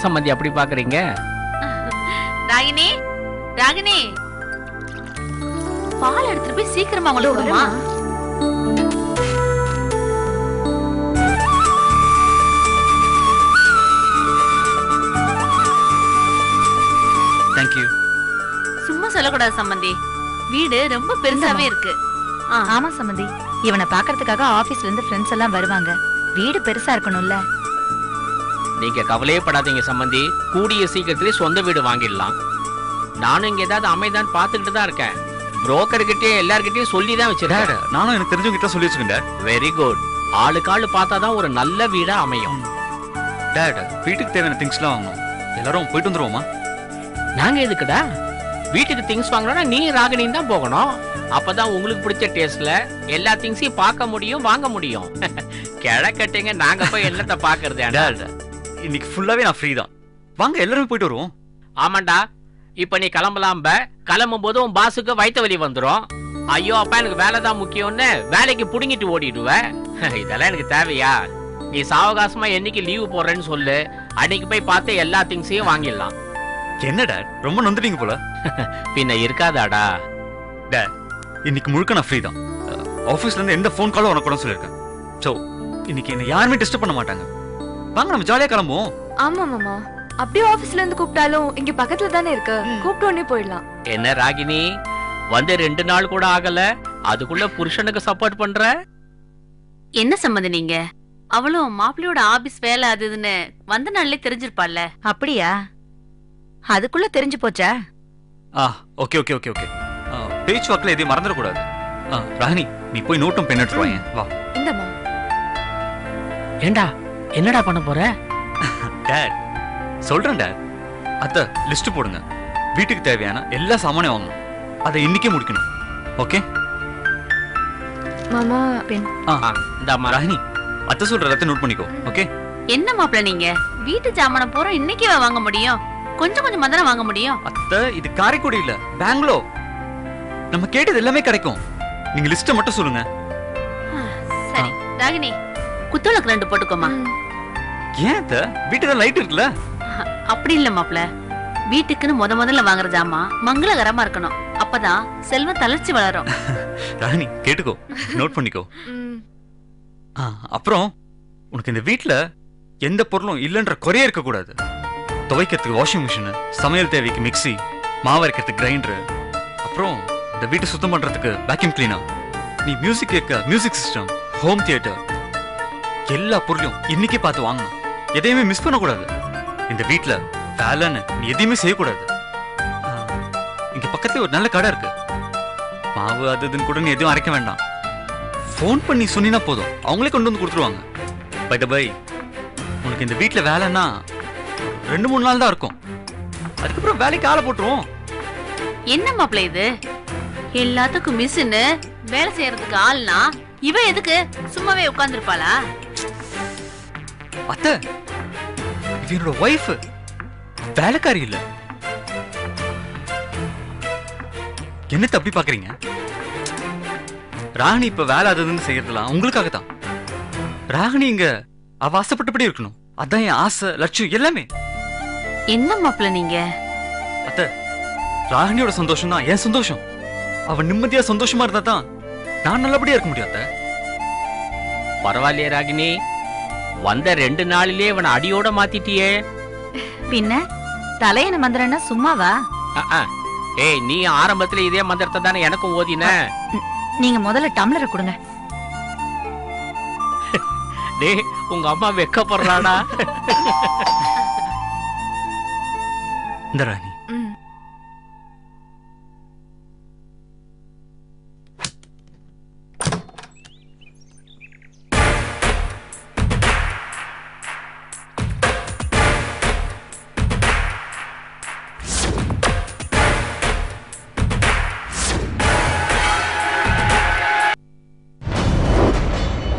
சம்பந்தி அப்படி பாக்குறீங்க? ராகினி, ராகினி, பால் எடுத்துட்டு போய் சீக்கிரமா கொண்டு விடுமா. Thank you. சும்மா சொல்லக்கூடாது சம்பந்தி, வீடு ரொம்ப பெருசாவே இருக்கு. ஆமா சம்பந்தி, இவனை பாக்குறதுக்காக ஆபீஸ்ல இருந்து ஃப்ரெண்ட்ஸ் எல்லாம் வருவாங்க. வீடு பெருசா இருக்கணும்ல. நீங்க கவலையே படாதீங்க சம்பந்தி, கூடிய சீக்கிரத்திலே சொந்த வீடு வாங்கிடலாம். நானும் இங்க ஏதாவது அமைதான் பாத்துக்கிட்டு தான் இருக்கேன். புரோக்கர் கிட்டே எல்லார்கிட்டயும் சொல்லி தான் வச்சிருக்கேன். நானும் எனக்கு தெரிஞ்சவங்க கிட்ட சொல்லி வச்சிருக்கேன். Very good. ஆளுக்கு ஆளு பார்த்தாதான் ஒரு நல்ல வீடா அமையும். டாட், வீட்டுக்கு தேவையான திங்ஸ்லாம் வாங்கணும். எல்லாரும் போயிட்டு வந்துருவோமா? நாங்க எதுக்குடா? வீட்டுக்கு திங்ஸ் வாங்கணும்னா நீ ராகினியும் தான் போகணும். அப்பதான் உங்களுக்கு பிடிச்ச டேஸ்ட்ல எல்லா திங்ஸையும் பார்க்க முடியும், வாங்க முடியும். கிழக்கட்டீங்க, நாங்க போய் என்னத்தை பாக்குறது? இன்னைக்கு ஃபுல்லாவே நான் ஃப்ரீ தான். வாங்க எல்லாரும் போயிட்டு வருவோம். ஆமாண்டா, இப்ப நீ கிளம்பலாம். கிளம்பும் போது உன் பாசுக்கு வயிற்று வலி வந்துடும். ஐயோ அப்பா எனக்கு வேலை தான் முக்கியம்னு வேலைக்கு புடுங்கிட்டு ஓடிடுவ. இதெல்லாம் எனக்கு தேவையா? நீ சாவகாசமா என்னைக்கு லீவு போடுறேன்னு சொல்லு, அன்னைக்கு போய் பார்த்து எல்லா திங்ஸையும் வாங்கிடலாம். என்ன டாட், ரொம்ப நொந்துட்டீங்க போல. பின்ன இருக்காதாடா? டாட், இன்னைக்கு முழுக்க நான் ஃப்ரீ தான். ஆஃபீஸ்ல இருந்து எந்த ஃபோன் காலும் உனக்கு கூட சொல்லியிருக்கேன். ஸோ இன்னைக்கு என்ன யாருமே டிஸ்டர்ப் பண்ண மாட்டாங்க. வாங்க நம்ம ஜாலியா கிளம்புவோம். ஆமா மாமா, அப்படியே ஆபீஸ்ல இருந்து கூப்பிட்டாலும் இங்க பக்கத்துல தானே இருக்கு, கூப்பிட்டு உடனே போயிடலாம். என்ன ராகினி, வந்து 2 நாள் கூட ஆகல, அதுக்குள்ள புருஷனுக்கு சப்போர்ட் பண்ற? என்ன சம்பந்தி நீங்க? அவளும் மாப்பிள்ளையோட ஆபீஸ் வேலை அதுன்னு வந்த நாள்லயே தெரிஞ்சிருப்பாள்ல. அப்படியா? அதுக்குள்ள தெரிஞ்சு போச்சா? Okay okay okay okay. பேச்சு வாக்குல எதையும் மறந்துடக்கூடாது. ராகினி, நீ போய் நோட்டும் பென் எடுத்து வாங்க. வா. இந்தம்மா. ஏண்டா என்னடா பண்ண போற? டாட், சொல்றேன் டாட். அத்தை லிஸ்ட் போடுங்க. வீட்டுக்கு தேவையான எல்லா சாமானையும் வாங்கணும். அதை இன்னைக்கே முடிக்கணும். ஓகே மாமா? இந்தாம்மா. ராகினி, அத்தை சொல்ற எல்லாத்தையும் நோட் பண்ணிக்கோ. ஓகே? என்ன மாப்பிள்ள நீங்க வீட்டு சாமான பூரா இன்னைக்கே வாங்க முடியும்? கொஞ்சம் கொஞ்சம் தானே வாங்க முடியும். அத்தை, இது காரைக்குடி இல்ல, பெங்களூர். நம்ம கேட்டது எல்லாமே கிடைக்கும். நீங்க லிஸ்ட் மட்டும் சொல்லுங்க. சரி ராகினி, குத்துவிளக்கு 2 போட்டுக்கோமா. ஏன் அத்தை, வீட்டுல லைட் இருக்குல்ல? அப்படி இல்ல மாப்பிள்ள, வீட்டுக்குன்னு முதல்ல வாங்குற ஜாமா மங்களகரமா இருக்கணும். அப்பதான் செல்வம் தளர்ச்சி வளரும். ராகினி கேட்டுக்கோ, நோட் பண்ணிக்கோ. அப்புறம் உனக்கு இந்த வீட்டுல எந்த பொருளும் இல்லைன்ற குறையே இருக்க கூடாது. துவைக்கிறதுக்கு வாஷிங் மிஷின், சமையல் தேவைக்கு மிக்சி, மாவு அரைக்கிறதுக்கு கிரைண்டர், அப்புறம் இந்த வீட்டை சுத்தம் பண்றதுக்கு வேக்யூம் கிளீனர், நீ மியூசிக் கேட்க மியூசிக் சிஸ்டம், ஹோம் தியேட்டர், எல்லா பொருளையும் இன்னைக்கே பார்த்து வாங்கணும். எதையுமே மிஸ் பண்ணக்கூடாது. இந்த வீட்டுல வேலைன்னு நீ எதையுமே செய்யக்கூடாது. இங்க பக்கத்துல ஒரு நல்ல கடை இருக்கு. மாவு அதுன்னு கூட நீ எதுவும் அரைக்க வேண்டாம். ஃபோன் பண்ணி சொன்னா போதும், அவங்களே கொண்டு வந்து கொடுத்துருவாங்க. பை த பை, உனக்கு இந்த வீட்டுல வேலைன்னா 2-3 நாள் தான் இருக்கும். அதுக்கப்புறம் வேலைக்கு ஆளை போட்டுருவோம். என்ன மாப்பிள்ள இது? எல்லாத்துக்கும் மிஷின்னு வேலை செய்யறதுக்கு ஆள்னா இவ எதுக்கு சும்மாவே உட்கார்ந்துருப்பாளா? அத்தை, இது என்னோட வைஃப், வேலைக்காரி இல்ல. என்ன தப்பி பாக்குறீங்க? ராகினி இப்ப வேலை அதுன்னு செய்யறதுலாம் உங்களுக்காக தான். ராகினி இங்க அவ ஆசைப்பட்டபடி இருக்கணும். அதான் என் ஆசை, லட்சியம் எல்லாமே. என்ன மாப்பிள்ள நீங்க? அத்தை, ராகினியோட சந்தோஷம் தான் என் சந்தோஷம். அவ நிம்மதியா சந்தோஷமா இருந்தா தான் நான் நல்லபடியா இருக்க முடியும். அத்தை, பரவாயில்லையே ராகினி, வந்த 2 நாளிலே இவனை அடியோட மாத்திட்டியே. பின்ன தலையண மந்திரம்னா சும்மாவா? ஏய், நீ ஆரம்பத்துல இதே மந்திரத்தை தானே எனக்கும் ஓதின. நீங்க முதல்ல டம்ளரை கொடுங்க. டேய், உங்க அம்மா வெக்கப்படுறாடா. இந்த ராகினி,